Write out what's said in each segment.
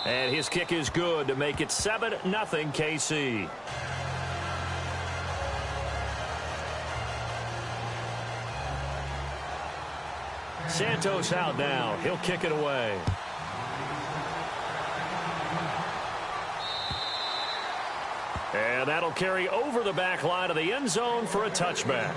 And his kick is good to make it 7-0 KC. Santos out now. He'll kick it away. And that'll carry over the back line of the end zone for a touchback.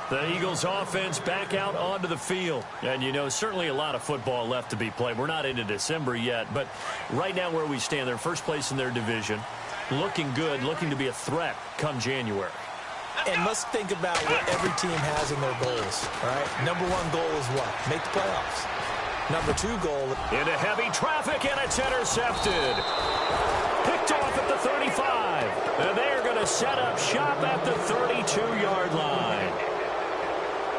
The Eagles offense back out onto the field. And, you know, certainly a lot of football left to be played. We're not into December yet, but right now where we stand, they're first place in their division. Looking good, looking to be a threat come January. And let's think about what every team has in their goals, all right? Number one goal is what? Make the playoffs. Number two goal. Into heavy traffic, and it's intercepted. Picked off at the 35. And they're going to set up shop at the 32-yard line.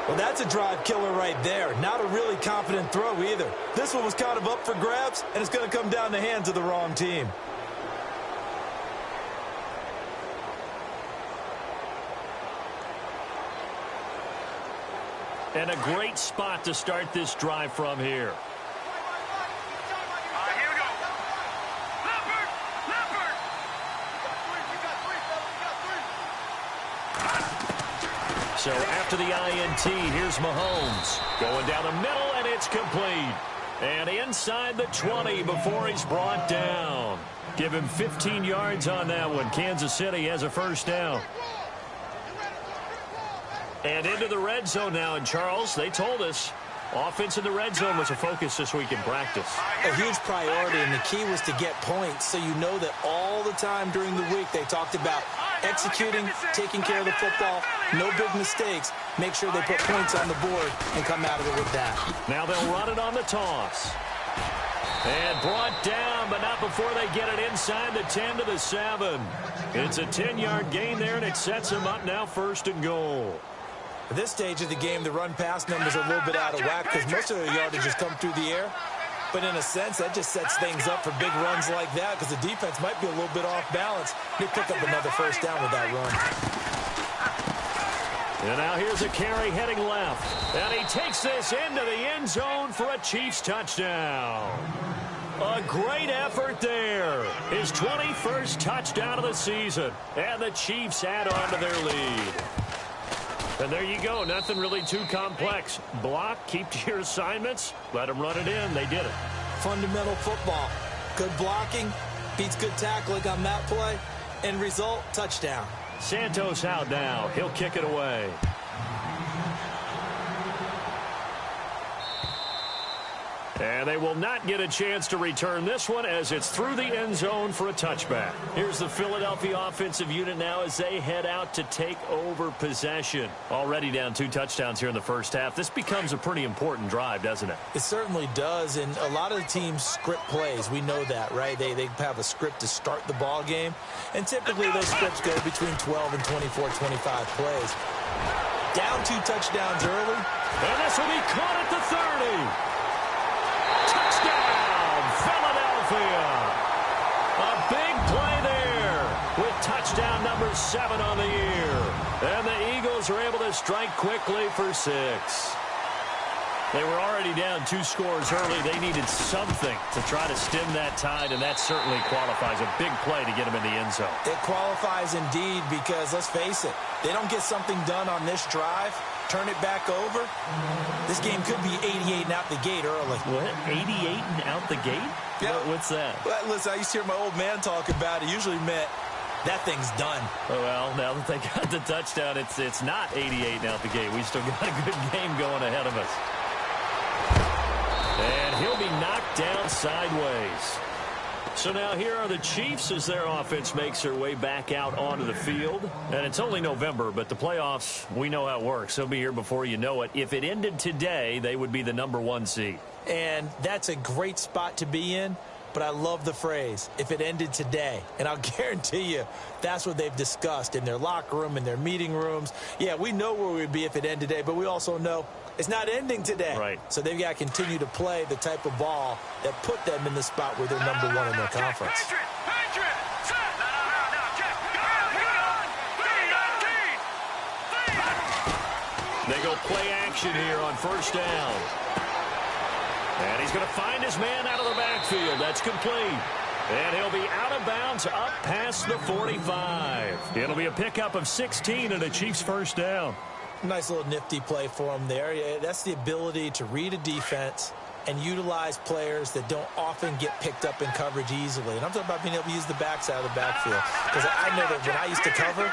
Well, that's a drive killer right there. Not a really confident throw either. This one was kind of up for grabs, and it's going to come down the hands of the wrong team. And a great spot to start this drive from here. Here we go. Leopard! Leopard! So after the INT, here's Mahomes. Going down the middle, and it's complete. And inside the 20 before he's brought down. Give him 15 yards on that one. Kansas City has a first down. And into the red zone now. And, Charles, they told us offense in the red zone was a focus this week in practice. A huge priority, and the key was to get points. So you know that all the time during the week they talked about executing, taking care of the football, no big mistakes. Make sure they put points on the board and come out of it with that. Now they'll run it on the toss. And brought down, but not before they get it inside the 10 to the 7. It's a 10-yard gain there, and it sets them up now 1st and goal. At this stage of the game, the run-pass numbers are a little bit out of whack because most of their yardage has come through the air. But in a sense, that just sets things up for big runs like that because the defense might be a little bit off balance. They pick up another first down with that run. And now here's a carry heading left. And he takes this into the end zone for a Chiefs touchdown. A great effort there. His 21st touchdown of the season. And the Chiefs add on to their lead. And there you go. Nothing really too complex. Block, keep to your assignments, let them run it in. They did it. Fundamental football. Good blocking, beats good tackling on that play. End result, touchdown. Santos out now. He'll kick it away. And they will not get a chance to return this one as it's through the end zone for a touchback. Here's the Philadelphia offensive unit now as they head out to take over possession. Already down 2 touchdowns here in the first half. This becomes a pretty important drive, doesn't it? It certainly does, and a lot of the teams script plays. We know that, right? They have a script to start the ball game, and typically those scripts go between 12 and 24, 25 plays. Down 2 touchdowns early. And this will be caught at the 30. Touchdown, Philadelphia. A big play there with touchdown number 7 on the year. And the Eagles are able to strike quickly for 6. They were already down 2 scores early. They needed something to try to stem that tide, and that certainly qualifies. A big play to get them in the end zone. It qualifies indeed because, let's face it, they don't get something done on this drive, turn it back over, this game could be 88 and out the gate early. What? 88 and out the gate? Yeah. What's that? Well, listen, I used to hear my old man talk about it. It usually meant that thing's done. Well, now that they got the touchdown, it's not 88 and out the gate. We still got a good game going ahead of us. And he'll be knocked down sideways. So now here are the Chiefs as their offense makes their way back out onto the field. And it's only November, but the playoffs, we know how it works. They'll be here before you know it. If it ended today, they would be the number 1 seed. And that's a great spot to be in. But I love the phrase, if it ended today. And I'll guarantee you that's what they've discussed in their locker room, in their meeting rooms. Yeah, we know where we'd be if it ended today, but we also know it's not ending today. Right. So they've got to continue to play the type of ball that put them in the spot where they're number 1 in their conference. They go play action here on first down. And he's going to find his man out of the backfield. That's complete. And he'll be out of bounds up past the 45. It'll be a pickup of 16 and a Chiefs first down. Nice little nifty play for him there. Yeah, that's the ability to read a defense and utilize players that don't often get picked up in coverage easily. And I'm talking about being able to use the backside of the backfield. Because I know that when I used to cover,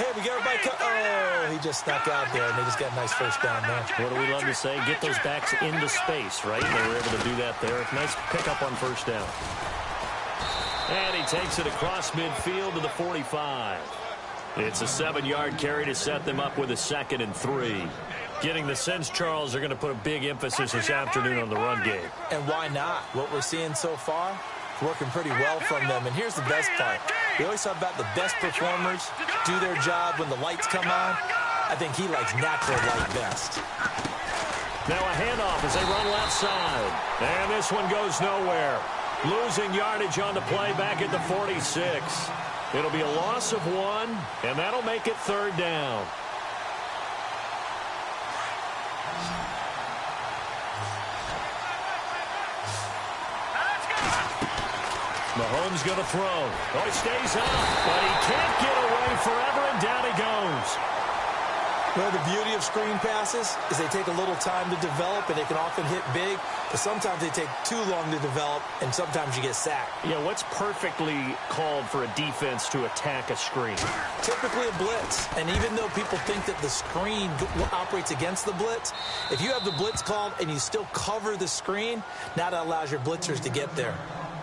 hey, we got everybody oh, he just snuck out there, and they just got a nice first down there. What do we love to say? Get those backs into space, right? They were able to do that there. Nice pickup on first down. And he takes it across midfield to the 45. It's a 7-yard carry to set them up with a 2nd and 3. Getting the sense, Charles, they're going to put a big emphasis this afternoon on the run game. And why not? What we're seeing so far, working pretty well from them. And here's the best part. We always talk about the best performers do their job when the lights come on. I think he likes natural light best. Now a handoff as they run left side. And this one goes nowhere. Losing yardage on the play back at the 46. It'll be a loss of 1, and that'll make it 3rd down. Mahomes going to throw. Oh, he stays up, but he can't get away forever, and down he goes. Well, the beauty of screen passes is they take a little time to develop, and they can often hit big, but sometimes they take too long to develop, and sometimes you get sacked. Yeah, what's perfectly called for a defense to attack a screen? Typically a blitz, and even though people think that the screen operates against the blitz, if you have the blitz called and you still cover the screen, now that allows your blitzers to get there.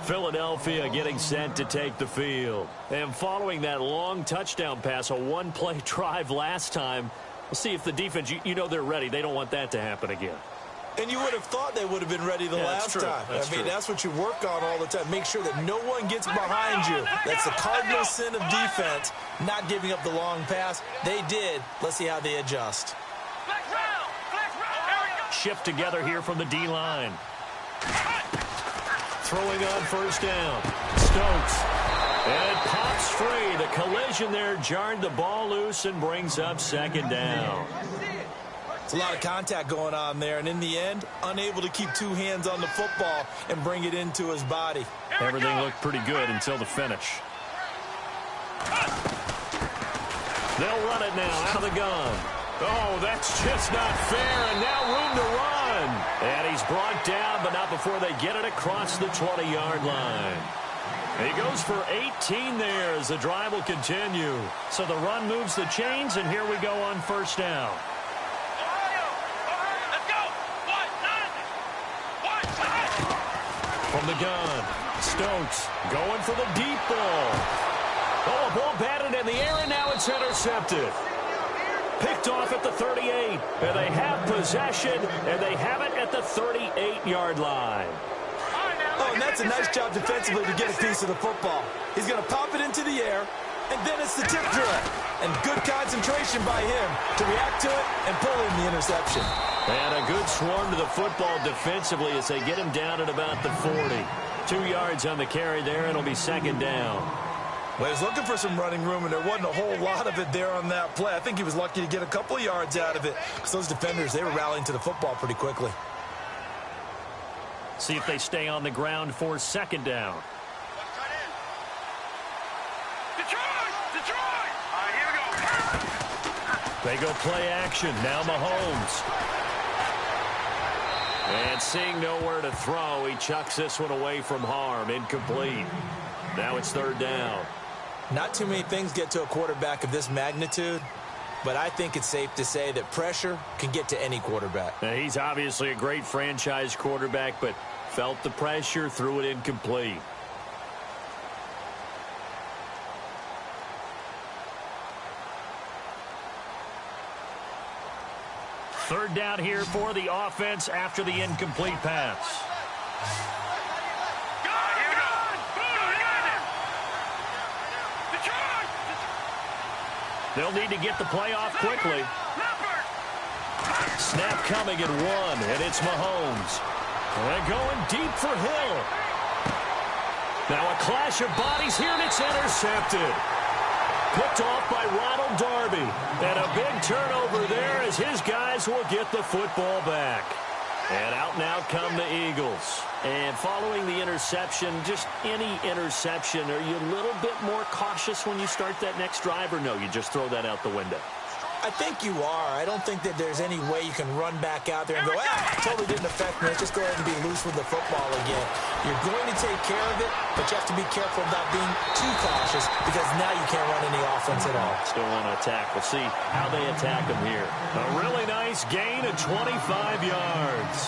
Philadelphia getting set to take the field. And following that long touchdown pass, a one-play drive last time, we'll see if the defense, you know they're ready. They don't want that to happen again. And you would have thought they would have been ready the last time. That's what you work on all the time. Make sure that no one gets behind you. That's the cardinal sin of defense, not giving up the long pass. They did. Let's see how they adjust. Shift together here from the D-line. Throwing on first down. Stokes. And it pops free. The collision there jarred the ball loose and brings up 2nd down. It's a lot of contact going on there, and in the end, unable to keep 2 hands on the football and bring it into his body. Everything looked pretty good until the finish. They'll run it now out of the gun. Oh, that's just not fair, and now room to run. And he's brought down, but not before they get it across the 20-yard line. He goes for 18 there as the drive will continue. So the run moves the chains, and here we go on first down. From the gun, Stokes going for the deep ball. Oh, a ball batted in the air, and now it's intercepted. Picked off at the 38, and they have possession, and they have it at the 38-yard line. Oh, and that's a nice job defensively to get a piece of the football. He's going to pop it into the air, and then it's the tip drill. And good concentration by him to react to it and pull in the interception. And a good swarm to the football defensively as they get him down at about the 40. 2 yards on the carry there, and it'll be 2nd down. Well, he was looking for some running room, and there wasn't a whole lot of it there on that play. I think he was lucky to get a couple of yards out of it because those defenders, they were rallying to the football pretty quickly. See if they stay on the ground for 2nd down. Here we go. They go play action. Now Mahomes. And seeing nowhere to throw, he chucks this one away from harm. Incomplete. Now it's 3rd down. Not too many things get to a quarterback of this magnitude, but I think it's safe to say that pressure can get to any quarterback. Now, he's obviously a great franchise quarterback, but felt the pressure, threw it incomplete. Third down here for the offense after the incomplete pass. They'll need to get the play off quickly. Snap coming at 1, and it's Mahomes. And going deep for Hill. Now a clash of bodies here, and it's intercepted. Picked off by Ronald Darby. And a big turnover there as his guys will get the football back. And out now come the Eagles. And following the interception, just any interception, are you a little bit more cautious when you start that next drive, or no, you just throw that out the window? I think you are. I don't think that there's any way you can run back out there and go, totally didn't affect me. Let's just go ahead and be loose with the football again. You're going to take care of it, but you have to be careful about being too cautious because now you can't run any offense at all. Still want to attack. We'll see how they attack him here. A really nice gain of 25 yards.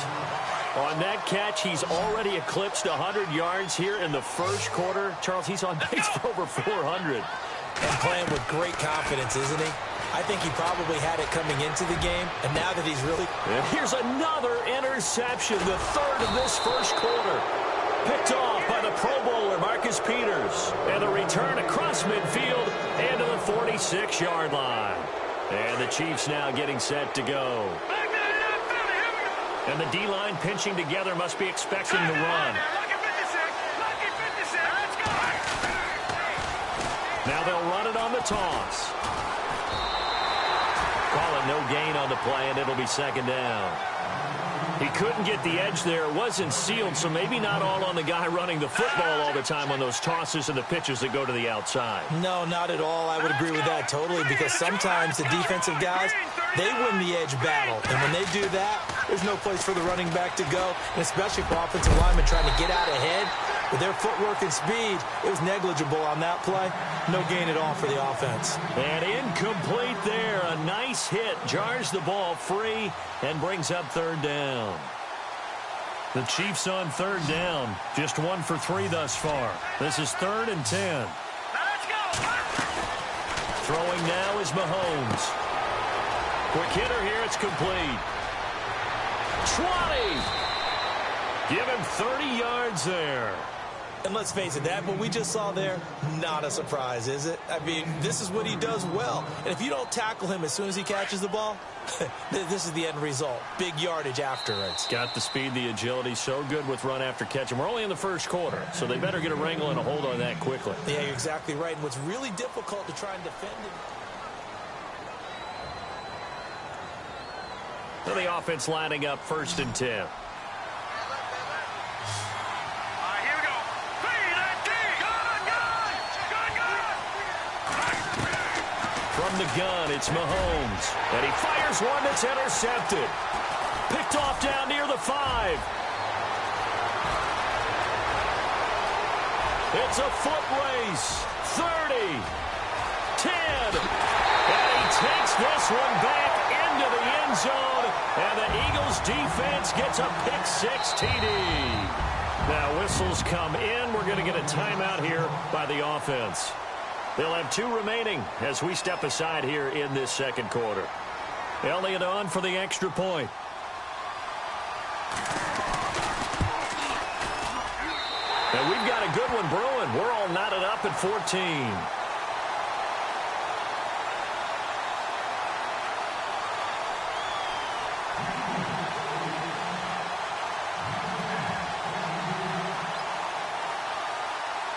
On that catch, he's already eclipsed 100 yards here in the first quarter. Charles, he's on pace for over 400. And playing with great confidence, isn't he? I think he probably had it coming into the game, and now that he's really... And here's another interception, the third of this first quarter. Picked off by the Pro Bowler, Marcus Peters. And the return across midfield and to the 46-yard line. And the Chiefs now getting set to go. And the D-line pinching together, must be expecting the run. Now they'll run it on the toss. Call it no gain on the play, and it'll be second down. He couldn't get the edge there. It wasn't sealed, so maybe not all on the guy running the football all the time on those tosses and the pitches that go to the outside. No, not at all. I would agree with that totally, because sometimes the defensive guys, they win the edge battle. And when they do that, there's no place for the running back to go, and especially for offensive linemen trying to get out ahead. With their footwork and speed, it was negligible on that play. No gain at all for the offense. And incomplete there. A nice hit. Jars the ball free and brings up third down. The Chiefs on third down. Just 1 for 3 thus far. This is 3rd and 10. Throwing now is Mahomes. Quick hitter here. It's complete. 20. Give him 30 yards there. And let's face it, that what we just saw there, not a surprise, is it? I mean, this is what he does well. And if you don't tackle him as soon as he catches the ball, this is the end result. Big yardage afterwards. Got the speed, the agility, so good with run after catch. And we're only in the first quarter, so they better get a wrangle and a hold on that quickly. Yeah, you're exactly right. And what's really difficult to try and defend him. So the offense lining up 1st and 10. From the gun, it's Mahomes. And he fires one that's intercepted. Picked off down near the 5. It's a foot race. 30. 10. And he takes this one back into the end zone. And the Eagles defense gets a pick-6 TD. Now whistles come in. We're going to get a timeout here by the offense. They'll have 2 remaining as we step aside here in this second quarter. Elliott on for the extra point. And we've got a good one brewing. We're all knotted up at 14.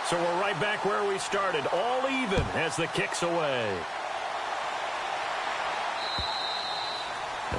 So we're right back where we started, all even as the kick's away.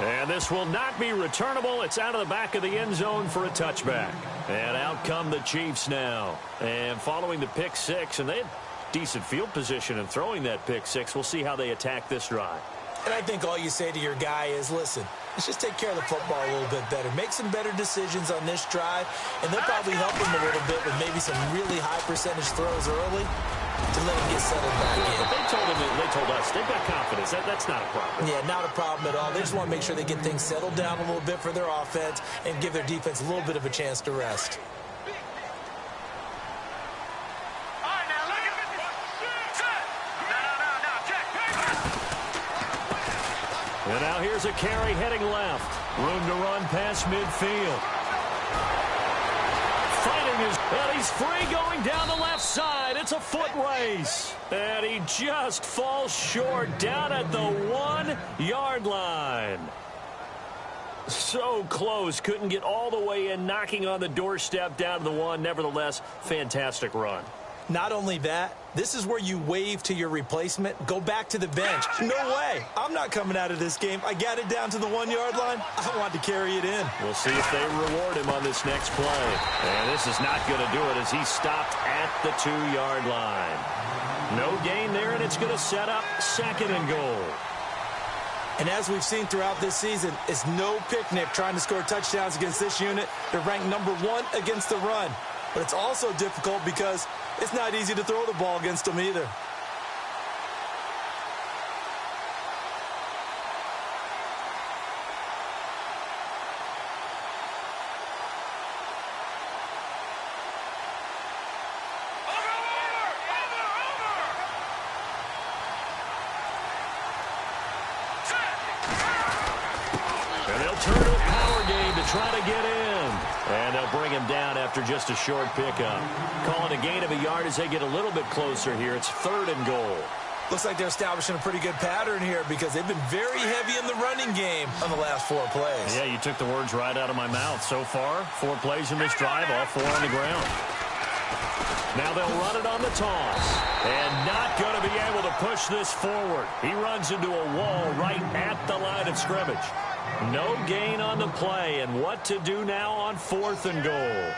And this will not be returnable. It's out of the back of the end zone for a touchback. And out come the Chiefs now. And following the pick-6, and they had decent field position in throwing that pick-6. We'll see how they attack this drive. And I think all you say to your guy is, listen, let's just take care of the football a little bit better. Make some better decisions on this drive, and they'll probably help him a little bit with maybe some really high percentage throws early to let him get settled back in. But they told us they've got confidence. That's not a problem. Yeah, not a problem at all. They just want to make sure they get things settled down a little bit for their offense and give their defense a little bit of a chance to rest. And now here's a carry heading left. Room to run past midfield. Fighting his... And he's free going down the left side. It's a foot race. And he just falls short down at the 1-yard line. So close. Couldn't get all the way in, knocking on the doorstep down to the 1. Nevertheless, fantastic run. Not only that, this is where you wave to your replacement, go back to the bench. No way. I'm not coming out of this game. I got it down to the 1-yard line. I want to carry it in. We'll see if they reward him on this next play. And this is not going to do it as he stopped at the 2-yard line. No gain there, and it's going to set up 2nd and goal. And as we've seen throughout this season, it's no picnic trying to score touchdowns against this unit. They're ranked number 1 against the run. But it's also difficult because it's not easy to throw the ball against them either. And they'll turn to a power game to try to get in. And they'll bring him down after just a short pickup. Calling a gain of a yard as they get a little bit closer here. It's 3rd and goal. Looks like they're establishing a pretty good pattern here because they've been very heavy in the running game on the last 4 plays. Yeah, you took the words right out of my mouth. So far, 4 plays in this drive, all 4 on the ground. Now they'll run it on the toss. And not going to be able to push this forward. He runs into a wall right at the line of scrimmage. No gain on the play, and what to do now on 4th and goal.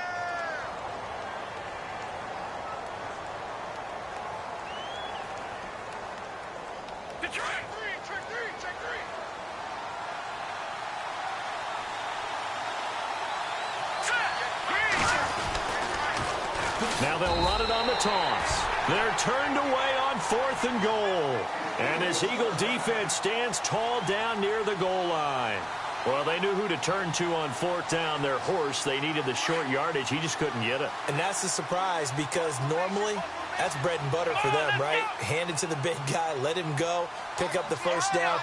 Now they'll run it on the toss. They're turned away on 4th and goal. And this Eagle defense stands tall down near the goal line. Well, they knew who to turn to on 4th down. Their horse, they needed the short yardage. He just couldn't get it. And that's a surprise because normally that's bread and butter for them, right? Hand it to the big guy, let him go, pick up the first down.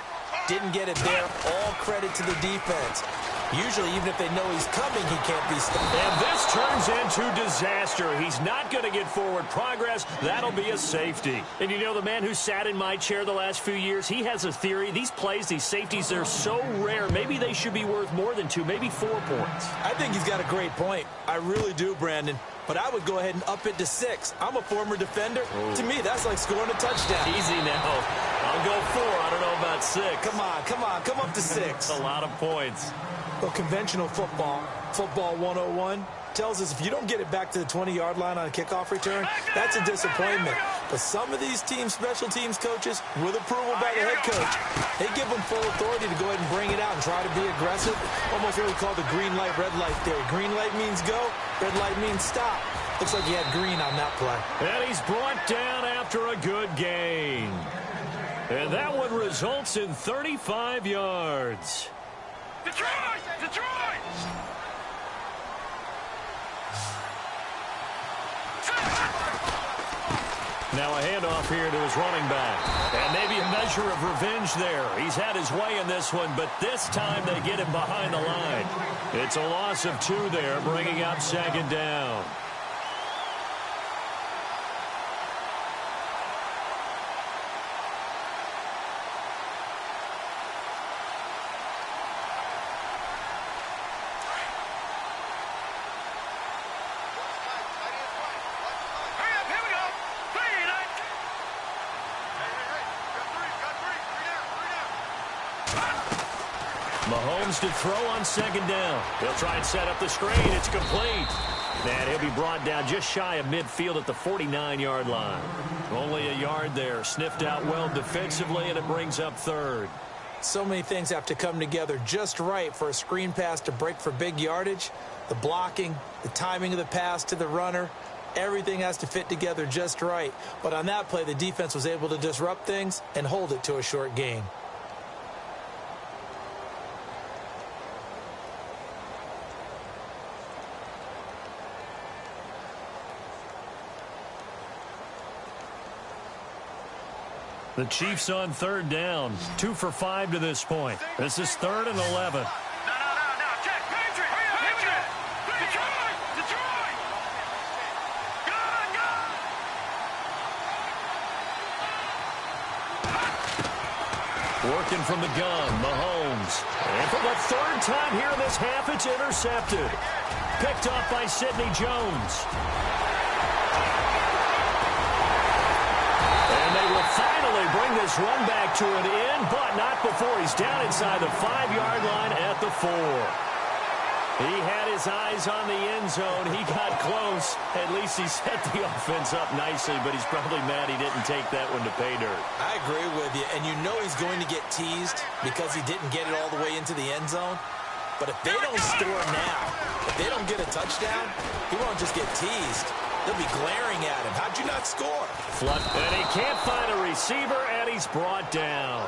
Didn't get it there. All credit to the defense. Usually, even if they know he's coming, he can't be stopped. And this turns into disaster. He's not going to get forward progress. That'll be a safety. And you know, the man who sat in my chair the last few years, he has a theory. These plays, these safeties, they're so rare. Maybe they should be worth more than 2, maybe 4 points. I think he's got a great point. I really do, Brandon. But I would go ahead and up it to 6. I'm a former defender. Ooh. To me, that's like scoring a touchdown. Easy now. I'll go 4. I don't know about 6. Come up to 6. That's a lot of points. Well, conventional football 101, tells us if you don't get it back to the 20-yard line on a kickoff return, that's a disappointment. But some of these team special teams coaches, with approval by the head coach, they give them full authority to go ahead and bring it out and try to be aggressive, almost what we call the green light, red light theory. Green light means go, red light means stop. Looks like he had green on that play. And he's brought down after a good gain. And that one results in 35 yards. Detroit! Detroit! Now a handoff here to his running back. And maybe a measure of revenge there. He's had his way in this one, but this time they get him behind the line. It's a loss of 2 there, bringing up 2nd down. Mahomes to throw on 2nd down. He'll try and set up the screen. It's complete. And he'll be brought down just shy of midfield at the 49-yard line. Only a yard there. Sniffed out well defensively, and it brings up 3rd. So many things have to come together just right for a screen pass to break for big yardage. The blocking, the timing of the pass to the runner, everything has to fit together just right. But on that play, the defense was able to disrupt things and hold it to a short gain. The Chiefs on 3rd down. 2 for 5 to this point. This is 3rd and 11. No, check. Patriot! Patriot! Detroit! Detroit! Go! Working from the gun, Mahomes. And for the 3rd time here in this half, it's intercepted. Picked off by Sidney Jones. will finally bring this run back to an end, but not before he's down inside the 5-yard line at the 4. He had his eyes on the end zone. He got close. At least he set the offense up nicely, but he's probably mad he didn't take that one to pay dirt. I agree with you, and you know he's going to get teased because he didn't get it all the way into the end zone. But if they don't score now, if they don't get a touchdown, he won't just get teased. They'll be glaring at him. How'd you not score? And he can't find a receiver, and he's brought down.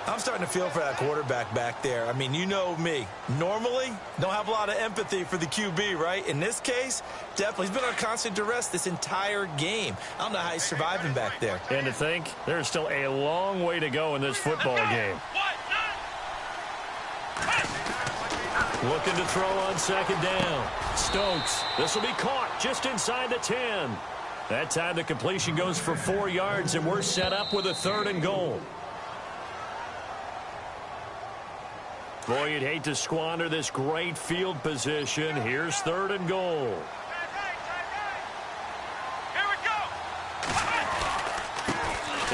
I'm starting to feel for that quarterback back there. I mean, you know me. Normally, don't have a lot of empathy for the QB, right? In this case, definitely. He's been on constant duress this entire game. I don't know how he's surviving back there. And to think, there's still a long way to go in this football game. Looking to throw on second down. Stokes. This will be caught just inside the 10. That time the completion goes for 4 yards, and we're set up with a 3rd and goal. Boy, you'd hate to squander this great field position. Here's 3rd and goal. Here we go.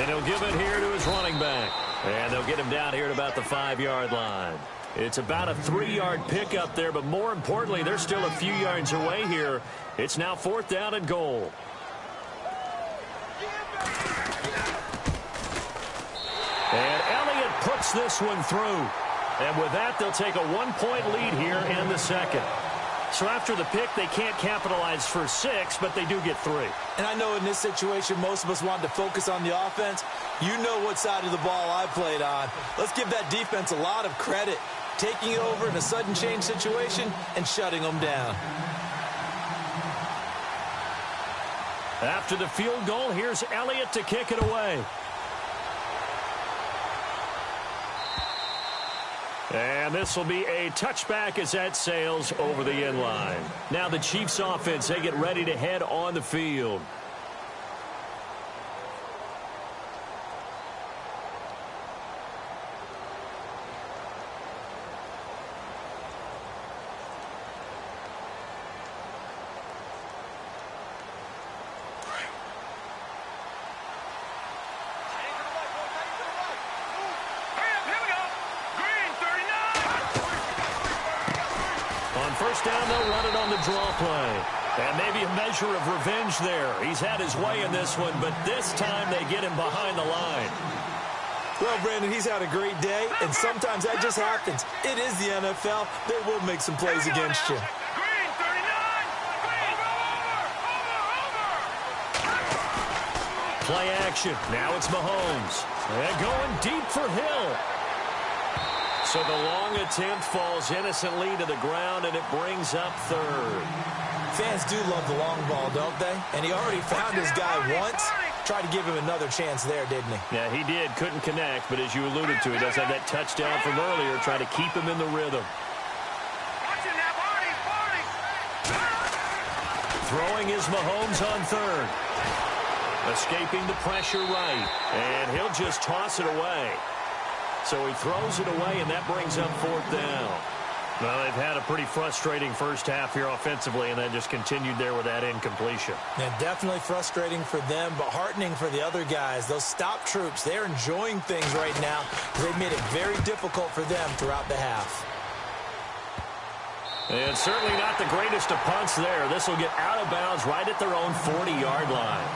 And he'll give it here to his running back. And they'll get him down here at about the 5-yard line. It's about a 3-yard pickup there, but more importantly, they're still a few yards away here. It's now 4th down and goal. And Elliott puts this one through. And with that, they'll take a 1-point lead here in the second. So after the pick, they can't capitalize for 6, but they do get 3. And I know in this situation, most of us wanted to focus on the offense. You know what side of the ball I played on. Let's give that defense a lot of credit, taking it over in a sudden change situation and shutting them down. After the field goal, here's Elliott to kick it away. And this will be a touchback as that sails over the end line. Now the Chiefs offense, they get ready to head on the field. First down, they'll run it on the draw play. And maybe a measure of revenge there. He's had his way in this one, but this time they get him behind the line. Well, Brandon, he's had a great day, and sometimes that just happens. It is the NFL. They will make some plays against you. Green, 39. Green, over. Play action. Now it's Mahomes. And going deep for Hill. So the long attempt falls innocently to the ground, and it brings up 3rd. Fans do love the long ball, don't they? And he already found his guy once. Tried to give him another chance there, didn't he? Yeah, he did. Couldn't connect, but as you alluded to, he does have that touchdown from earlier, trying to keep him in the rhythm. Watching that party. Throwing is Mahomes on 3rd. Escaping the pressure right, and he'll just toss it away. So he throws it away, and that brings up 4th down. Well, they've had a pretty frustrating first half here offensively, and that just continued there with that incompletion. Yeah, definitely frustrating for them, but heartening for the other guys. Those stop troops, they're enjoying things right now. They've made it very difficult for them throughout the half. And certainly not the greatest of punts there. This will get out of bounds right at their own 40-yard line.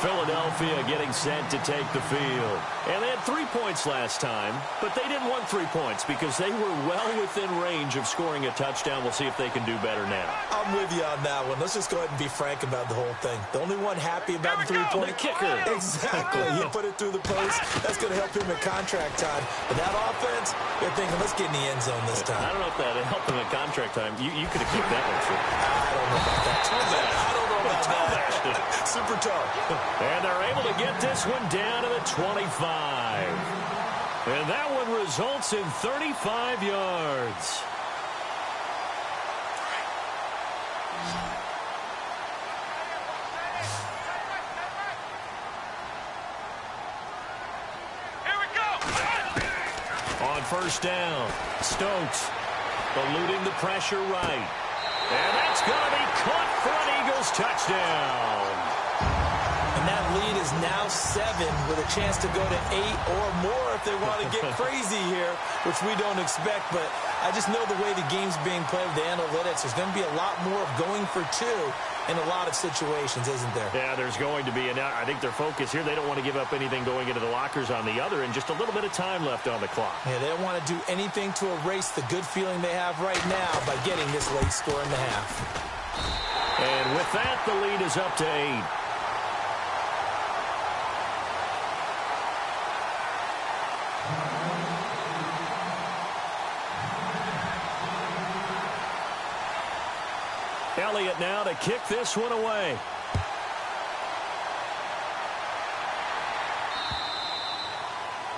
Philadelphia getting set to take the field. And they had 3 points last time, but they didn't want 3 points because they were well within range of scoring a touchdown. We'll see if they can do better now. I'm with you on that one. Let's just go ahead and be frank about the whole thing. The only one happy about the 3-point kicker. Exactly. He put it through the post. That's going to help him at contract time. But that offense, they're thinking, let's get in the end zone this time. I don't know if that helped him at contract time. You could have kicked that one, too. I don't know about that. I don't know about that. Super tough. And they're able to get this one down to the 25. And that one results in 35 yards. Here we go. On first down, Stokes eluding the pressure right. And that's going to be caught for an Eagles touchdown. And that lead is now 7 with a chance to go to 8 or more if they want to get crazy here, which we don't expect. But I just know the way the game's being played with the analytics, there's going to be a lot more of going for 2 in a lot of situations, isn't there? Yeah, there's going to be. And I think their focus here, they don't want to give up anything going into the lockers on the other, and just a little bit of time left on the clock. Yeah, they don't want to do anything to erase the good feeling they have right now by getting this late score in the half. And with that, the lead is up to 8. Elliott now to kick this one away.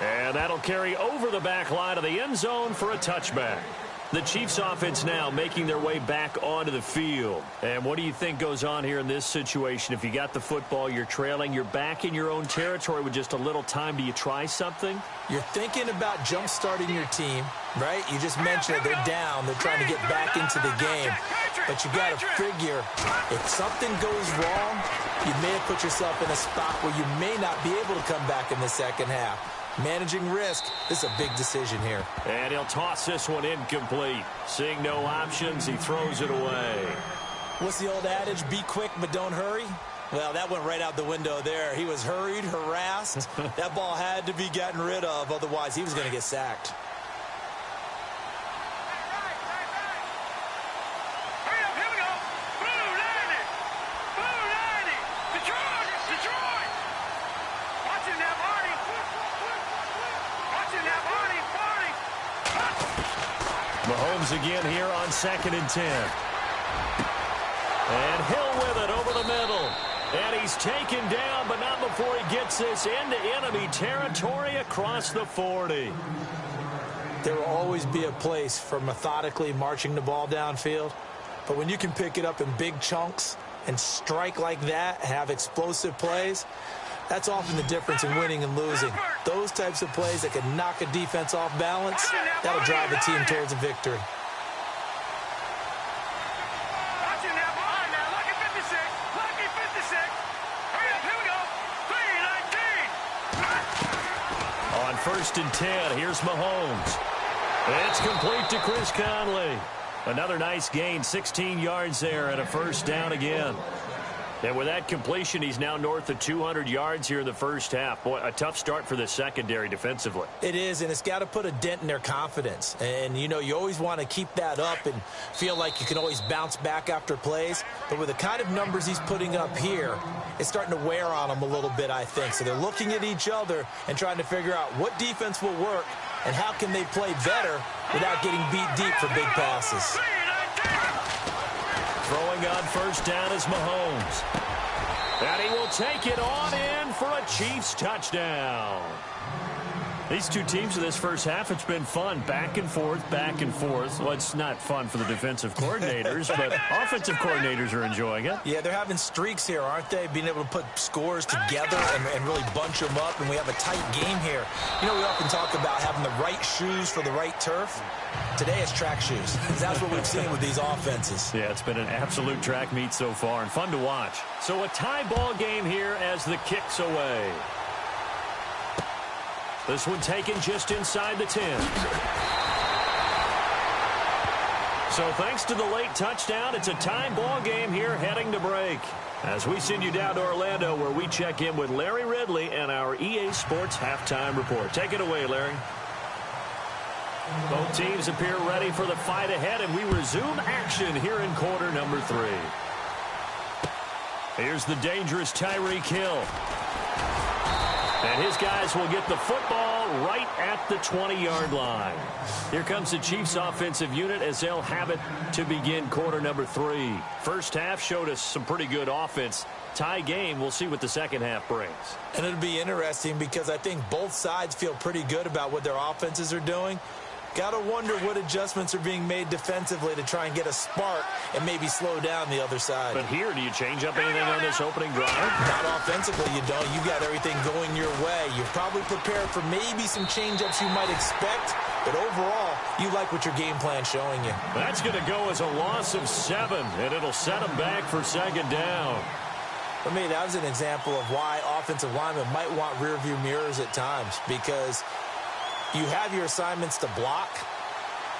And that'll carry over the back line of the end zone for a touchback. The Chiefs offense now making their way back onto the field. And what do you think goes on here in this situation? If you got the football, you're trailing, you're back in your own territory with just a little time. Do you try something? You're thinking about jump-starting your team, right? You just mentioned it. They're down. They're trying to get back into the game. But you got to figure, if something goes wrong, you may have put yourself in a spot where you may not be able to come back in the second half. Managing risk, this is a big decision here. And he'll toss this one incomplete. Seeing no options, he throws it away. What's the old adage? Be quick, but don't hurry? Well, that went right out the window there. He was hurried, harassed. That ball had to be gotten rid of, otherwise he was going to get sacked. Mahomes again here on 2nd and 10. And Hill with it over the middle. And he's taken down, but not before he gets this into enemy territory across the 40. There will always be a place for methodically marching the ball downfield. But when you can pick it up in big chunks and strike like that, have explosive plays, that's often the difference in winning and losing. Those types of plays that can knock a defense off balance, that'll drive a team towards a victory. On 1st and 10, here's Mahomes. It's complete to Chris Conley. Another nice gain, 16 yards there and a first down again. And with that completion, he's now north of 200 yards here in the first half. Boy, a tough start for the secondary defensively. It is, and it's got to put a dent in their confidence. And, you know, you always want to keep that up and feel like you can always bounce back after plays. But with the kind of numbers he's putting up here, it's starting to wear on them a little bit, I think. So they're looking at each other and trying to figure out what defense will work and how can they play better without getting beat deep for big passes. Throwing on first down is Mahomes. And he will take it on in for a Chiefs touchdown. These two teams in this first half, it's been fun. Back and forth, back and forth. Well, it's not fun for the defensive coordinators, but offensive coordinators are enjoying it. Yeah, they're having streaks here, aren't they? Being able to put scores together and really bunch them up, and we have a tight game here. You know, we often talk about having the right shoes for the right turf. Today it's track shoes. That's what we've seen with these offenses. Yeah, it's been an absolute track meet so far and fun to watch. So a tie ball game here as the kick's away. This one taken just inside the 10. So thanks to the late touchdown, it's a tie ball game here heading to break. As we send you down to Orlando, where we check in with Larry Ridley and our EA Sports Halftime Report. Take it away, Larry. Both teams appear ready for the fight ahead, and we resume action here in quarter number 3. Here's the dangerous Tyreek Hill. And his guys will get the football right at the 20-yard line. Here comes the Chiefs offensive unit as they'll have it to begin quarter number 3. First half showed us some pretty good offense. Tie game, we'll see what the second half brings. And it'll be interesting because I think both sides feel pretty good about what their offenses are doing. Got to wonder what adjustments are being made defensively to try and get a spark and maybe slow down the other side. But here, do you change up anything on this opening drive? Not offensively, you don't. You got everything going your way. You're probably prepared for maybe some change-ups you might expect, but overall, you like what your game plan's showing you. That's going to go as a loss of 7, and it'll set them back for second down. For me, that was an example of why offensive linemen might want rearview mirrors at times, because you have your assignments to block,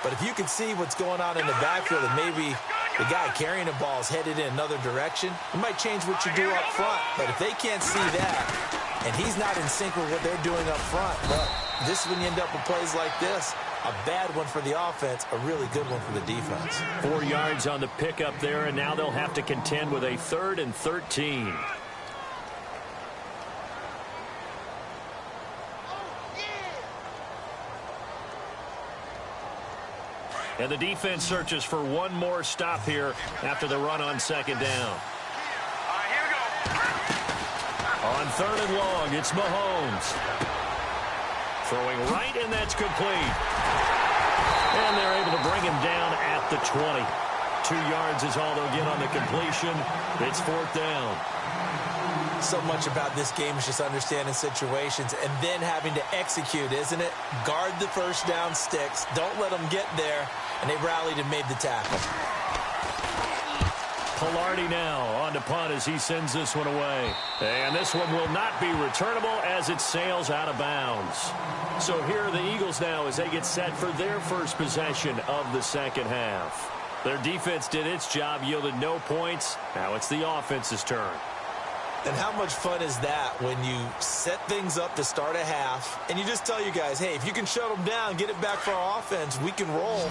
but if you can see what's going on in the backfield and maybe the guy carrying the ball is headed in another direction, it might change what you do up front. But if they can't see that and he's not in sync with what they're doing up front, well, this is when you end up with plays like this. A bad one for the offense, a really good one for the defense. 4 yards on the pickup there, and now they'll have to contend with a 3rd and 13. And the defense searches for one more stop here after the run on 2nd down. All right, here we go. On 3rd and long, it's Mahomes. Throwing right, and that's complete. And they're able to bring him down at the 20. 2 yards is all they'll get on the completion. It's 4th down. So much about this game is just understanding situations and then having to execute, isn't it? Guard the first down sticks. Don't let them get there. And they rallied and made the tackle. Pilardi now on to punt as he sends this one away. And this one will not be returnable as it sails out of bounds. So here are the Eagles now as they get set for their first possession of the second half. Their defense did its job, yielded no points. Now it's the offense's turn. And how much fun is that when you set things up to start a half and you just tell you guys, hey, if you can shut them down, get it back for our offense, we can roll.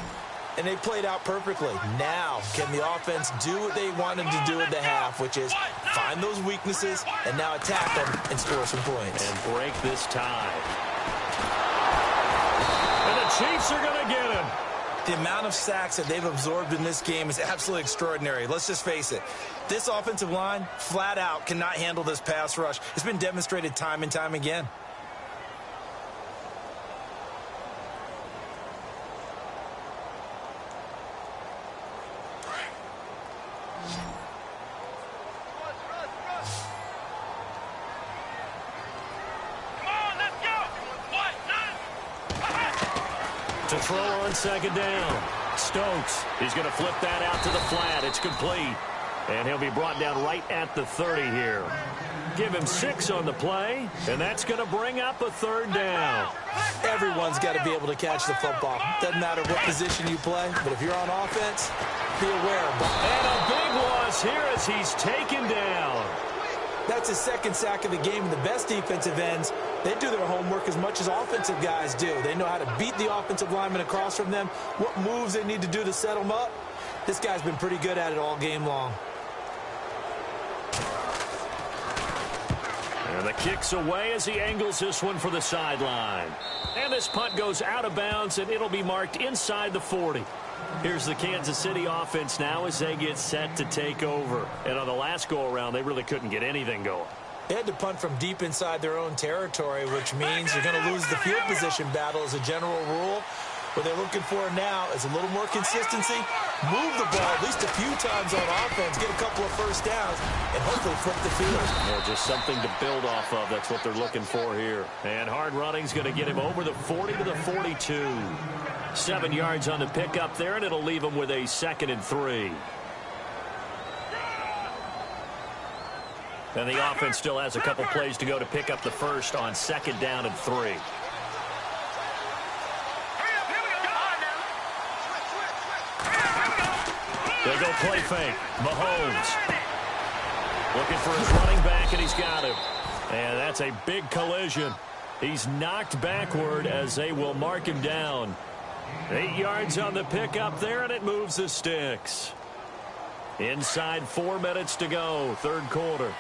And they played out perfectly. Now, can the offense do what they wanted to do at the half, which is find those weaknesses and now attack them and score some points. And break this tie. And the Chiefs are going to get him. The amount of sacks that they've absorbed in this game is absolutely extraordinary. Let's just face it. This offensive line, flat out, cannot handle this pass rush. It's been demonstrated time and time again. To throw on 2nd down. Stokes, he's going to flip that out to the flat. It's complete. And he'll be brought down right at the 30 here. Give him 6 on the play, and that's going to bring up a 3rd down. Everyone's got to be able to catch the football. Doesn't matter what position you play, but if you're on offense, be aware. And a big loss here as he's taken down. That's his 2nd sack of the game. The best defensive ends, they do their homework as much as offensive guys do. They know how to beat the offensive lineman across from them, what moves they need to do to set them up. This guy's been pretty good at it all game long. And the kick's away as he angles this one for the sideline. And this punt goes out of bounds, and it'll be marked inside the 40. Here's the Kansas City offense now as they get set to take over. And on the last go-around, they really couldn't get anything going. They had to punt from deep inside their own territory, which means you're going to lose the field position battle as a general rule. What they're looking for now is a little more consistency, move the ball at least a few times on offense, get a couple of first downs, and hopefully flip the field. Yeah, just something to build off of. That's what they're looking for here. And hard running's going to get him over the 40 to the 42. 7 yards on the pickup there, and it'll leave him with a 2nd and 3. And the offense still has a couple plays to go to pick up the first on 2nd down and 3. They go play fake. Mahomes looking for his running back, and he's got him. And that's a big collision. He's knocked backward as they will mark him down. 8 yards on the pickup there, and it moves the sticks. Inside 4 minutes to go, 3rd quarter.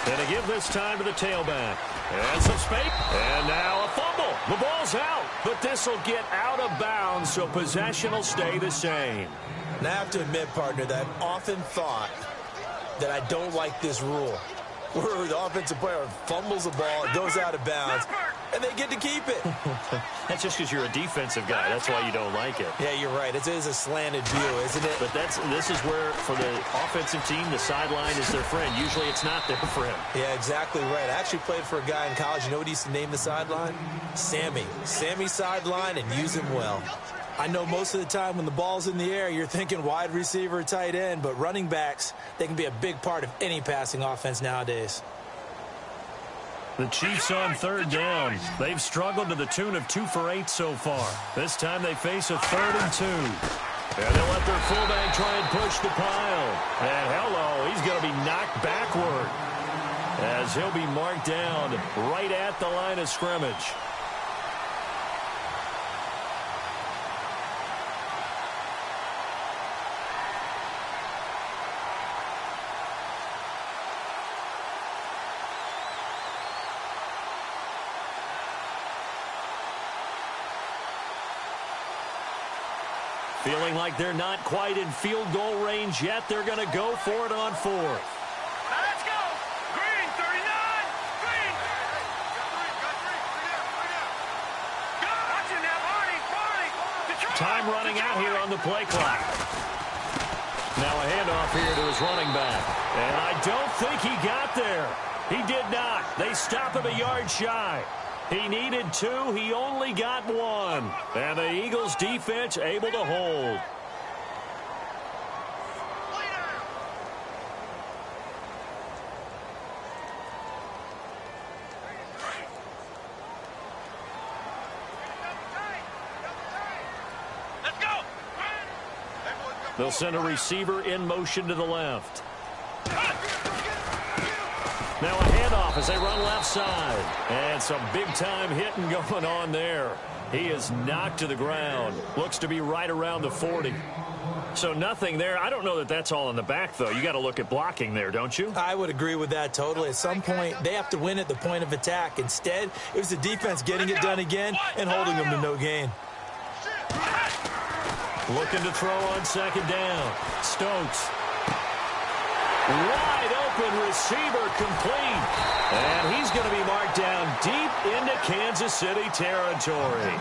And to give this time to the tailback. And some space. And now a fumble. The ball's out, but this will get out of bounds, so possession will stay the same. And I have to admit, partner, that I've often thought that I don't like this rule, where the offensive player fumbles the ball, it goes out of bounds, and they get to keep it. That's just because you're a defensive guy. That's why you don't like it. Yeah, you're right. It is a slanted view, isn't it? But this is where, for the offensive team, the sideline is their friend. Usually it's not there for him. Yeah, exactly right. I actually played for a guy in college. You know what he used to name the sideline? Sammy. Sammy sideline, and use him well. I know most of the time when the ball's in the air, you're thinking wide receiver, tight end, but running backs, they can be a big part of any passing offense nowadays. The Chiefs on third down. They've struggled to the tune of 2 for 8 so far. This time they face a 3rd and 2. And they'll let their fullback try and push the pile. And hello, he's going to be knocked backward as he'll be marked down right at the line of scrimmage. Feeling like they're not quite in field goal range yet. They're going to go for it on 4th. Let's go. Green, 39. Green. Watch it now, Barney. Time running out here on the play clock. Now a handoff here to his running back. And I don't think he got there. He did not. They stop him a yard shy. He needed 2. He only got 1. And the Eagles defense able to hold. Let's go. They'll send a receiver in motion to the left. Now a handoff as they run left side. And some big-time hitting going on there. He is knocked to the ground. Looks to be right around the 40. So nothing there. I don't know that that's all in the back, though. You got to look at blocking there, don't you? I would agree with that totally. At some point, they have to win at the point of attack. Instead, it was the defense getting it done again and holding them to no gain. Looking to throw on 2nd down. Stokes. Wide open receiver complete. And he's going to be marked down deep into Kansas City territory.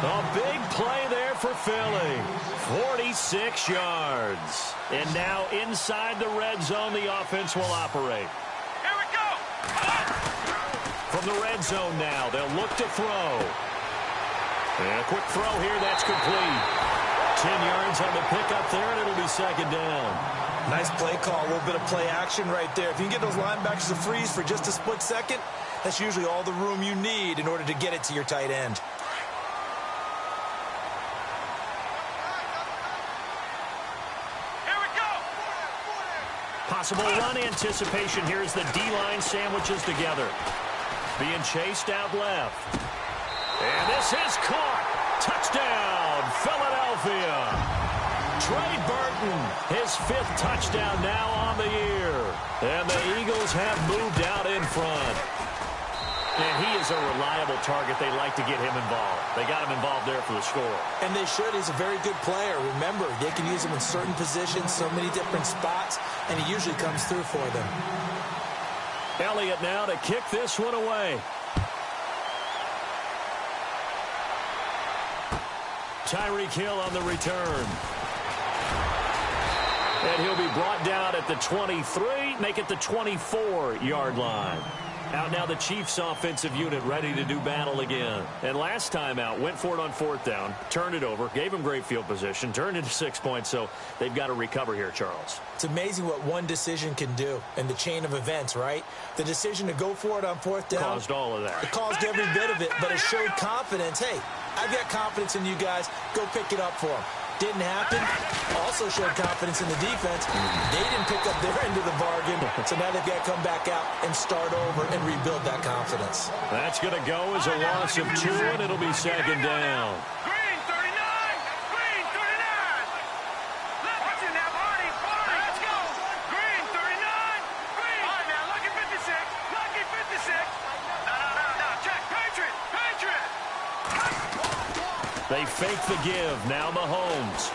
A big play there for Philly. 46 yards. And now inside the red zone, the offense will operate. Here we go. From the red zone now, they'll look to throw. And a quick throw here, that's complete. 10 yards on the pickup there, and it'll be 2nd down. Nice play call, a little bit of play action right there. If you can get those linebackers to freeze for just a split second, that's usually all the room you need in order to get it to your tight end. Here we go. Possible run anticipation here as the D-line sandwiches together. Being chased out left. And this is caught. Touchdown, Philadelphia. Trey Burton, his 5th touchdown now on the year. And the Eagles have moved out in front. And he is a reliable target. They like to get him involved. They got him involved there for the score. And they should. He's a very good player. Remember, they can use him in certain positions, so many different spots, and he usually comes through for them. Elliott now to kick this one away. Tyreek Hill on the return. And he'll be brought down at the 23, make it the 24-yard line. Out now the Chiefs offensive unit ready to do battle again. And last time out, went for it on 4th down, turned it over, gave him great field position, turned it to 6 points, so they've got to recover here, Charles. It's amazing what one decision can do in the chain of events, right? The decision to go for it on 4th down. Caused all of that. It caused every bit of it, but it showed confidence. Hey, I've got confidence in you guys. Go pick it up for them. Didn't happen. Also showed confidence in the defense. They didn't pick up their end of the bargain, so now they've got to come back out and start over and rebuild that confidence. That's going to go as a loss of 2, and it'll be 2nd down. Green, 39. Green, 39. Watch it now, Barney. Let's go. Green, 39. Green. All right, now, lucky 56. Lucky 56. No. Check. Patriot. Patriot. They fake the give. Now Mahomes.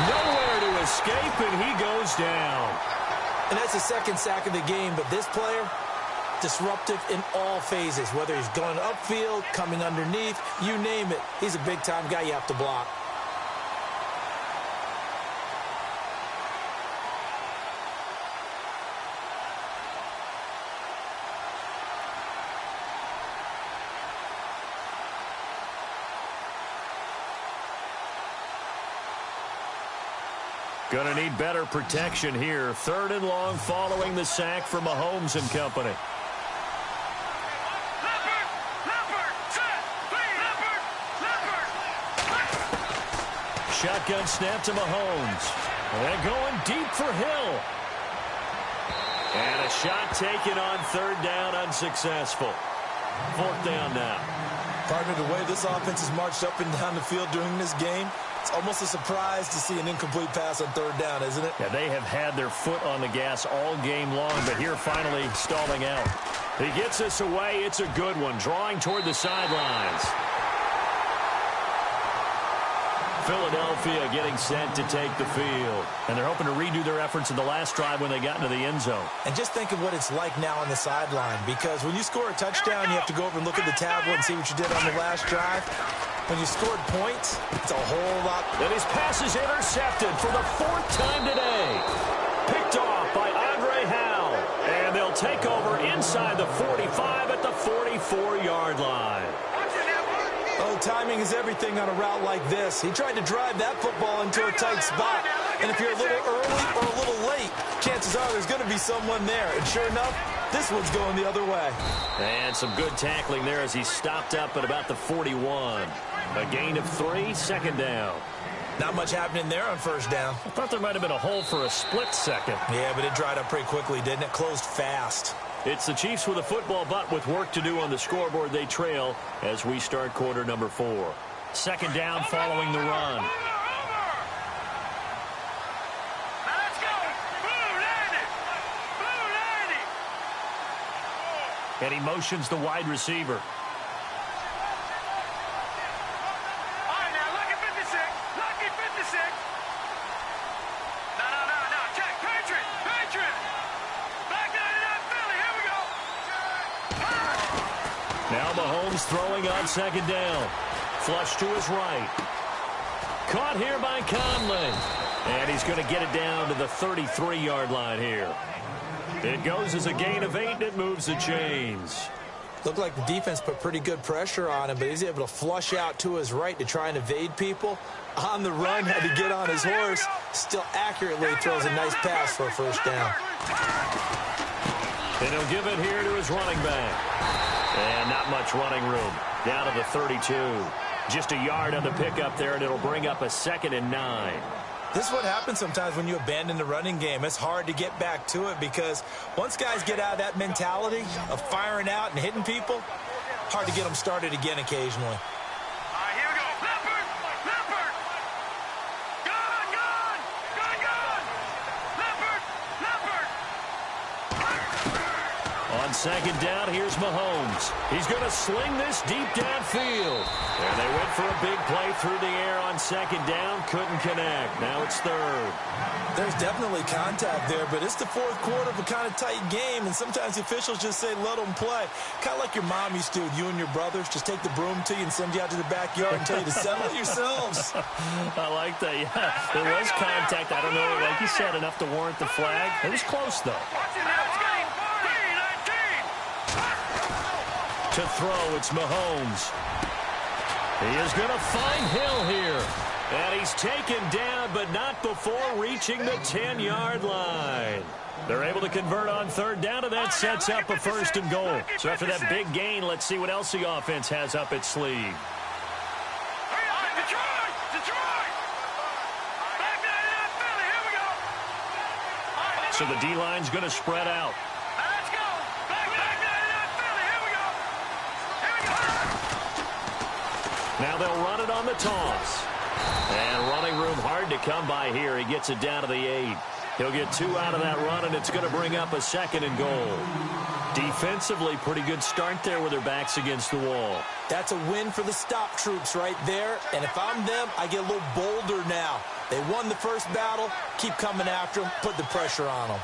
Nowhere to escape, and he goes down. And that's the 2nd sack of the game, but this player, disruptive in all phases, whether he's going upfield, coming underneath, you name it. He's a big-time guy you have to block. Going to need better protection here. 3rd and long following the sack from Mahomes and company. Shotgun snap to Mahomes. And going deep for Hill. And a shot taken on 3rd down, unsuccessful. 4th down now. Partner, the way this offense has marched up and down the field during this game, it's almost a surprise to see an incomplete pass on 3rd down, isn't it? Yeah, they have had their foot on the gas all game long, but here finally stalling out. He gets us away. It's a good one. Drawing toward the sidelines. Philadelphia getting set to take the field. And they're hoping to redo their efforts in the last drive when they got into the end zone. And just think of what it's like now on the sideline, because when you score a touchdown, you have to go over and look at the tablet and see what you did on the last drive. When you scored points, it's a whole lot. And his pass is intercepted for the 4th time today. Picked off by Andre Howell. And they'll take over inside the 45 at the 44-yard line. Oh, timing is everything on a route like this. He tried to drive that football into a tight spot. And if you're a little early or a little late, chances are there's going to be someone there. And sure enough, this one's going the other way. And some good tackling there as he stopped up at about the 41. A gain of 3, 2nd down. Not much happening there on 1st down. I thought there might have been a hole for a split second. Yeah, but it dried up pretty quickly, didn't it? Closed fast. It's the Chiefs with a football, but with work to do on the scoreboard. They trail as we start quarter number 4. 2nd down following the run. And he motions the wide receiver. Now Mahomes throwing on 2nd down. Flush to his right. Caught here by Conley. And he's going to get it down to the 33-yard line here. It goes as a gain of 8, and it moves the chains. Looked like the defense put pretty good pressure on him, but he's able to flush out to his right to try and evade people. On the run, had to get on his horse. Still accurately throws a nice pass for a 1st down. And he'll give it here to his running back. And not much running room. Down to the 32. Just a yard on the pickup there, and it'll bring up a 2nd and 9. This is what happens sometimes when you abandon the running game. It's hard to get back to it because once guys get out of that mentality of firing out and hitting people, hard to get them started again occasionally. All right, here we go. Leopard! Leopard! Gun! Gun! Gun! Gun! Leopard! Leopard! On 2nd down, here's Mahomes. He's going to sling this deep downfield. And they went for a big play through the air on 2nd down. Couldn't connect. Now it's 3rd. There's definitely contact there, but it's the 4th quarter of a kind of tight game, and sometimes the officials just say, let them play. Kind of like your mom used to with you and your brothers. Just take the broom to you and send you out to the backyard and tell you to settle it yourselves. I like that, yeah. There was contact. I don't know, like you said, enough to warrant the flag. It was close, though. To throw, it's Mahomes. He is going to find Hill here. And he's taken down, but not before reaching the 10-yard line. They're able to convert on 3rd down, and that sets up a 1st and goal. So after that big gain, let's see what else the offense has up its sleeve. So the D-line's going to spread out. Now they'll run it on the toss. And running room hard to come by here. He gets it down to the 8. He'll get 2 out of that run, and it's going to bring up a 2nd and goal. Defensively, pretty good start there with their backs against the wall. That's a win for the stop troops right there. And if I'm them, I get a little bolder now. They won the first battle. Keep coming after them. Put the pressure on them.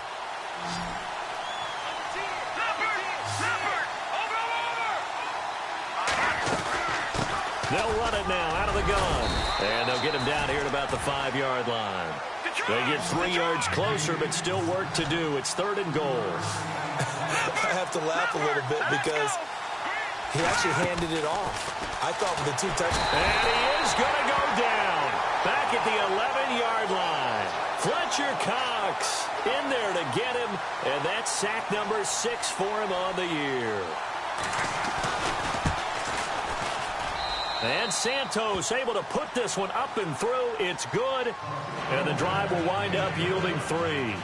They'll run it now out of the gun. And they'll get him down here at about the 5-yard line. They get 3 yards closer, but still work to do. It's 3rd and goal. I have to laugh a little bit because he actually handed it off. I thought with the 2 touchdowns. And he is going to go down. Back at the 11-yard line. Fletcher Cox in there to get him, and that's sack number 6 for him on the year. And Santos able to put this one up and through. It's good, and the drive will wind up yielding 3.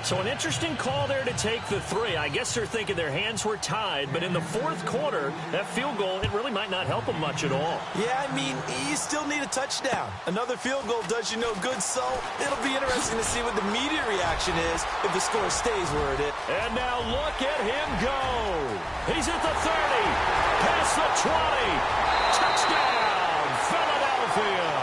So an interesting call there to take the 3. I guess they're thinking their hands were tied, but in the fourth quarter, that field goal, it really might not help them much at all. Yeah, I mean, you still need a touchdown. Another field goal does you no good, so it'll be interesting to see what the media reaction is if the score stays where it is. And now look at him go. He's at the 30, past the 20. Touchdown, Philadelphia.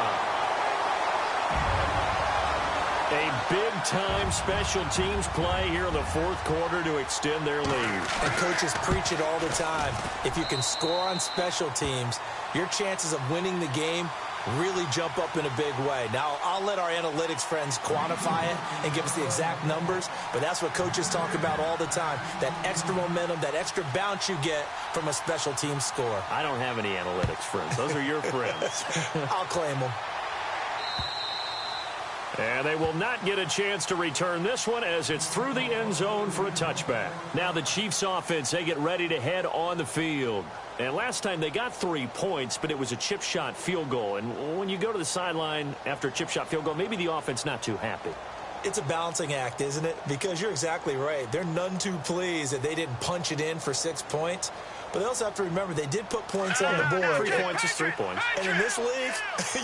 A big-time special teams play here in the fourth quarter to extend their lead. And coaches preach it all the time. If you can score on special teams, your chances of winning the game really jump up in a big way. Now, I'll let our analytics friends quantify it and give us the exact numbers, but that's what coaches talk about all the time, that extra momentum, that extra bounce you get from a special team score. I don't have any analytics friends. Those are your friends. I'll claim them. And they will not get a chance to return this one as it's through the end zone for a touchback. Now the Chiefs offense, they get ready to head on the field. And last time they got 3 points, but it was a chip shot field goal. And when you go to the sideline after a chip shot field goal, maybe the offense not too happy. It's a balancing act, isn't it? Because you're exactly right. They're none too pleased that they didn't punch it in for 6 points. But they also have to remember they did put points on the board. 3 points is 3 points. And in this league,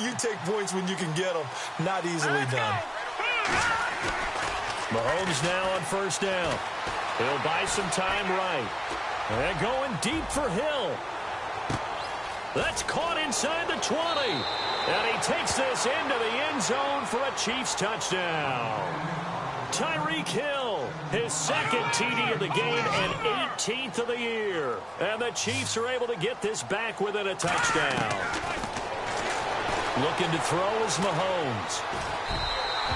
you take points when you can get them. Not easily done. Mahomes now on first down. He'll buy some time right. And going deep for Hill. That's caught inside the 20. And he takes this into the end zone for a Chiefs touchdown. Tyreek Hill, his second TD of the game and 18th of the year. And the Chiefs are able to get this back within a touchdown. Looking to throw is Mahomes.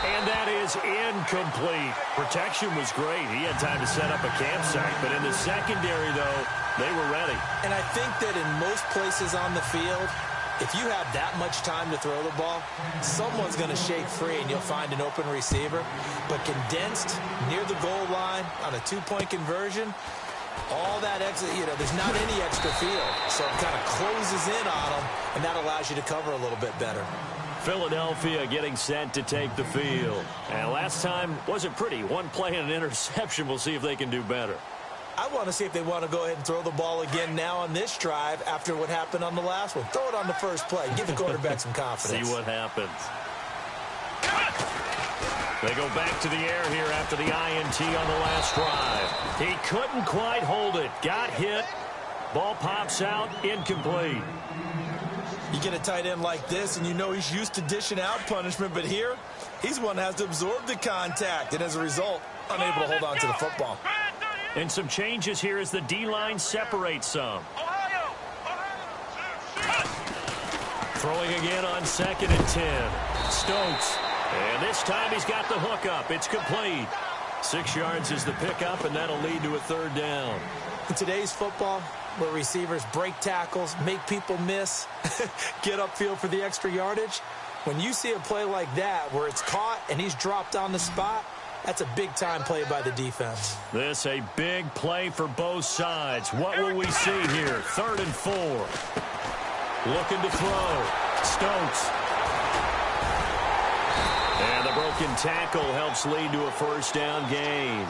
And that is incomplete. Protection was great. He had time to set up a campsite. But in the secondary, though, they were ready. And I think that in most places on the field, if you have that much time to throw the ball, someone's going to shake free and you'll find an open receiver. But condensed near the goal line on a 2-point conversion, all that extra, there's not any extra field. So it kind of closes in on them, and that allows you to cover a little bit better. Philadelphia getting set to take the field. And last time wasn't pretty. One play and an interception. We'll see if they can do better. I want to see if they want to go ahead and throw the ball again now on this drive after what happened on the last one. Throw it on the first play. Give the quarterback some confidence. See what happens. They go back to the air here after the INT on the last drive. He couldn't quite hold it. Got hit. Ball pops out. Incomplete. You get a tight end like this, and you know he's used to dishing out punishment, but here, he's one that has to absorb the contact, and as a result, unable to hold on to the football. And some changes here as the D-line separates some. Throwing again on 2nd and 10. Stokes. And this time he's got the hook up. It's complete. 6 yards is the pickup, and that'll lead to a 3rd down. In today's football, where receivers break tackles, make people miss, get upfield for the extra yardage, when you see a play like that where it's caught and he's dropped on the spot, that's a big-time play by the defense. This a big play for both sides. What will we see here? 3rd and 4. Looking to throw. Stokes. And the broken tackle helps lead to a 1st down gain.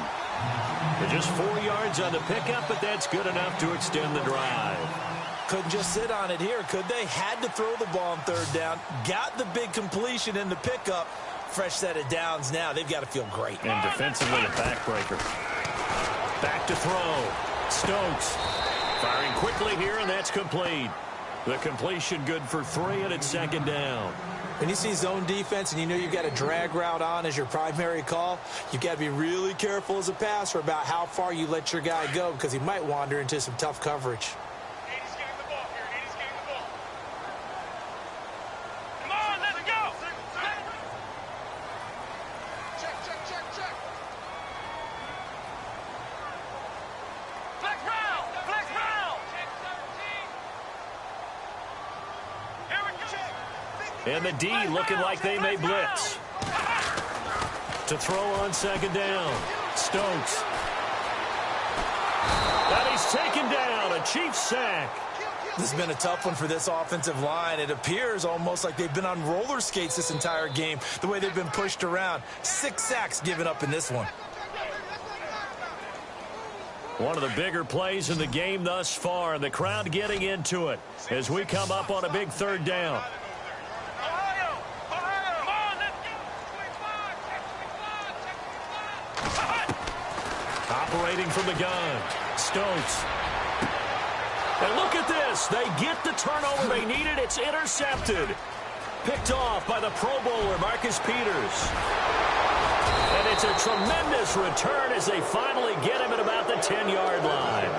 Just 4 yards on the pickup, but that's good enough to extend the drive. Couldn't just sit on it here, could they? Had to throw the ball on 3rd down. Got the big completion in the pickup. Fresh set of downs now. They've got to feel great. And defensively, a backbreaker. Back to throw. Stokes firing quickly here, and that's complete. The completion good for 3, and it's 2nd down. When you see zone defense and you know you've got a drag route on as your primary call, you've got to be really careful as a passer about how far you let your guy go because he might wander into some tough coverage. And the D looking like they may blitz. To throw on second down. Stokes. And he's taken down. A Chiefs sack. This has been a tough one for this offensive line. It appears almost like they've been on roller skates this entire game, the way they've been pushed around. 6 sacks given up in this one. One of the bigger plays in the game thus far, and the crowd getting into it as we come up on a big third down. Operating from the gun, Stokes. And look at this. They get the turnover they needed. It's intercepted. Picked off by the Pro Bowler, Marcus Peters. And it's a tremendous return as they finally get him at about the 10-yard line.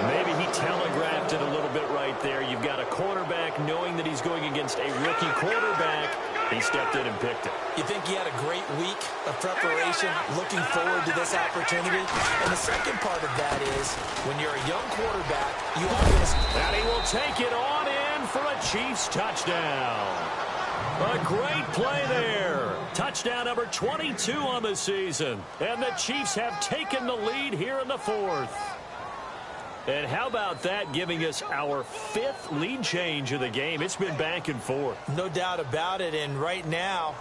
Maybe he telegraphed it a little bit right there. You've got a quarterback knowing that he's going against a rookie quarterback. He stepped in and picked it. You think he had a great week of preparation, looking forward to this opportunity? And the second part of that is, when you're a young quarterback, you always... And he will take it on in for a Chiefs touchdown. A great play there. Touchdown number 22 on the season. And the Chiefs have taken the lead here in the fourth. And how about that, giving us our 5th lead change of the game? It's been back and forth. No doubt about it. And right now,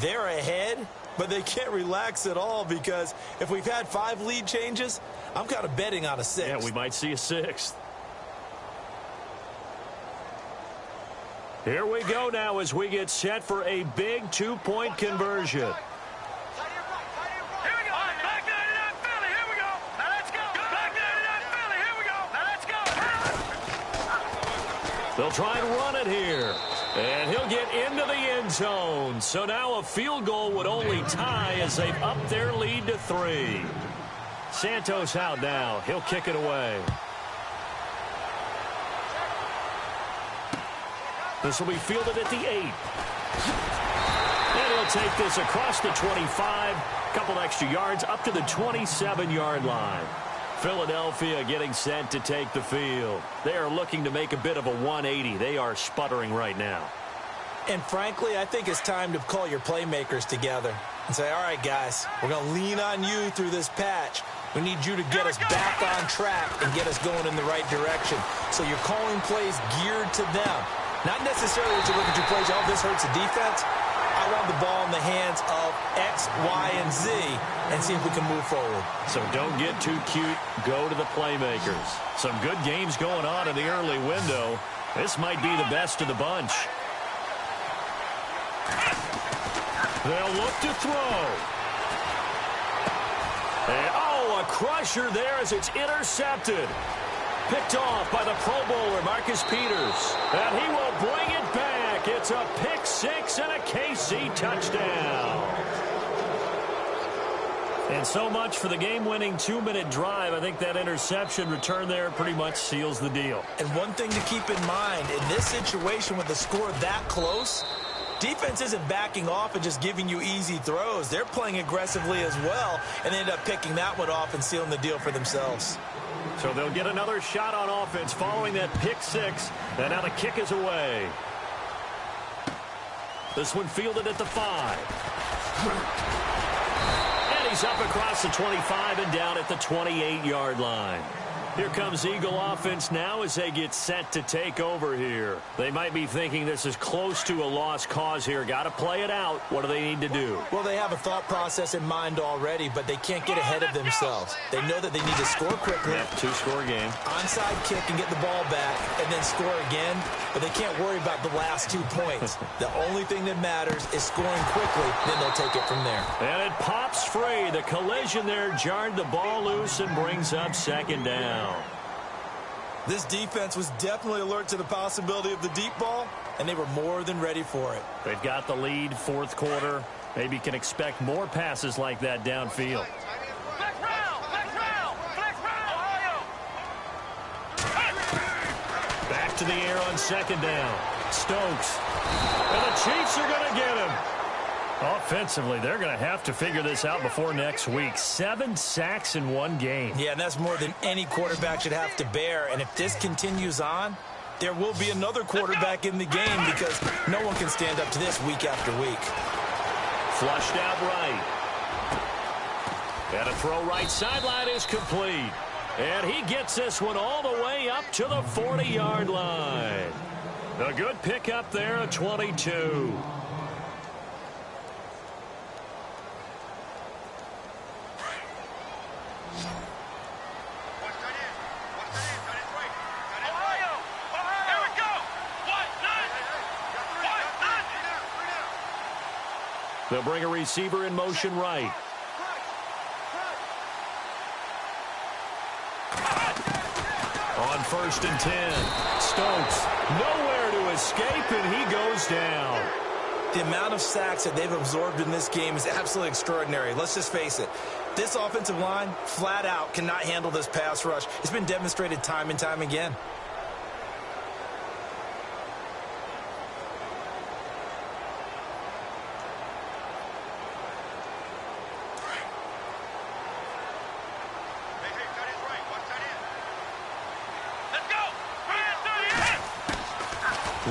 they're ahead, but they can't relax at all, because if we've had 5 lead changes, I'm kind of betting on a 6th. Yeah, we might see a 6th. Here we go now as we get set for a big 2-point conversion. They'll try and run it here. And he'll get into the end zone. So now a field goal would only tie as they've upped their lead to 3. Santos out now. He'll kick it away. This will be fielded at the 8. And he'll take this across the 25. Couple extra yards up to the 27-yard line. Philadelphia getting set to take the field. They are looking to make a bit of a 180. They are sputtering right now. And frankly, I think it's time to call your playmakers together and say, all right, guys, we're going to lean on you through this patch. We need you to get us back on track and get us going in the right direction. So you're calling plays geared to them. Not necessarily that you look at your plays, oh, this hurts the defense. I want the ball in the hands of X, Y, and Z and see if we can move forward. So don't get too cute. Go to the playmakers. Some good games going on in the early window. This might be the best of the bunch. They'll look to throw. And, oh, a crusher there as it's intercepted. Picked off by the Pro Bowler, Marcus Peters. And he will bring it back. It's a pick 6 and a KC touchdown. And so much for the game-winning 2-minute drive. I think that interception return there pretty much seals the deal. And one thing to keep in mind, in this situation with the score that close, defense isn't backing off and just giving you easy throws. They're playing aggressively as well, and they end up picking that one off and sealing the deal for themselves. So they'll get another shot on offense following that pick 6. And now the kick is away. This one fielded at the 5. And he's up across the 25 and down at the 28-yard line. Here comes Eagle offense now as they get set to take over here. They might be thinking this is close to a lost cause here. Got to play it out. What do they need to do? Well, they have a thought process in mind already, but they can't get ahead of themselves. They know that they need to score quickly. Yeah, 2-score game. Onside kick and get the ball back and then score again, but they can't worry about the last 2 points. The only thing that matters is scoring quickly, then they'll take it from there. And it pops free. The collision there jarred the ball loose and brings up second down. This defense was definitely alert to the possibility of the deep ball, and they were more than ready for it. They've got the lead, fourth quarter. Maybe can expect more passes like that downfield. Back to the air on second down. Stokes. And the Chiefs are going to get him. Offensively, they're going to have to figure this out before next week. 7 sacks in 1 game. Yeah, and that's more than any quarterback should have to bear. And if this continues on, there will be another quarterback in the game because no one can stand up to this week after week. Flushed out right. And a throw right sideline is complete. And he gets this one all the way up to the 40-yard line. A good pickup there at 22. They'll bring a receiver in motion right. On 1st and 10, Stokes nowhere to escape, and he goes down. The amount of sacks that they've absorbed in this game is absolutely extraordinary. Let's just face it. This offensive line, flat out, cannot handle this pass rush. It's been demonstrated time and time again.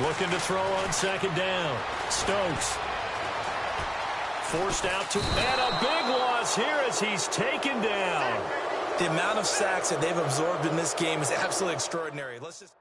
Looking to throw on 2nd down. Stokes. Forced out to, and a big loss here as he's taken down. The amount of sacks that they've absorbed in this game is absolutely extraordinary. Let's just...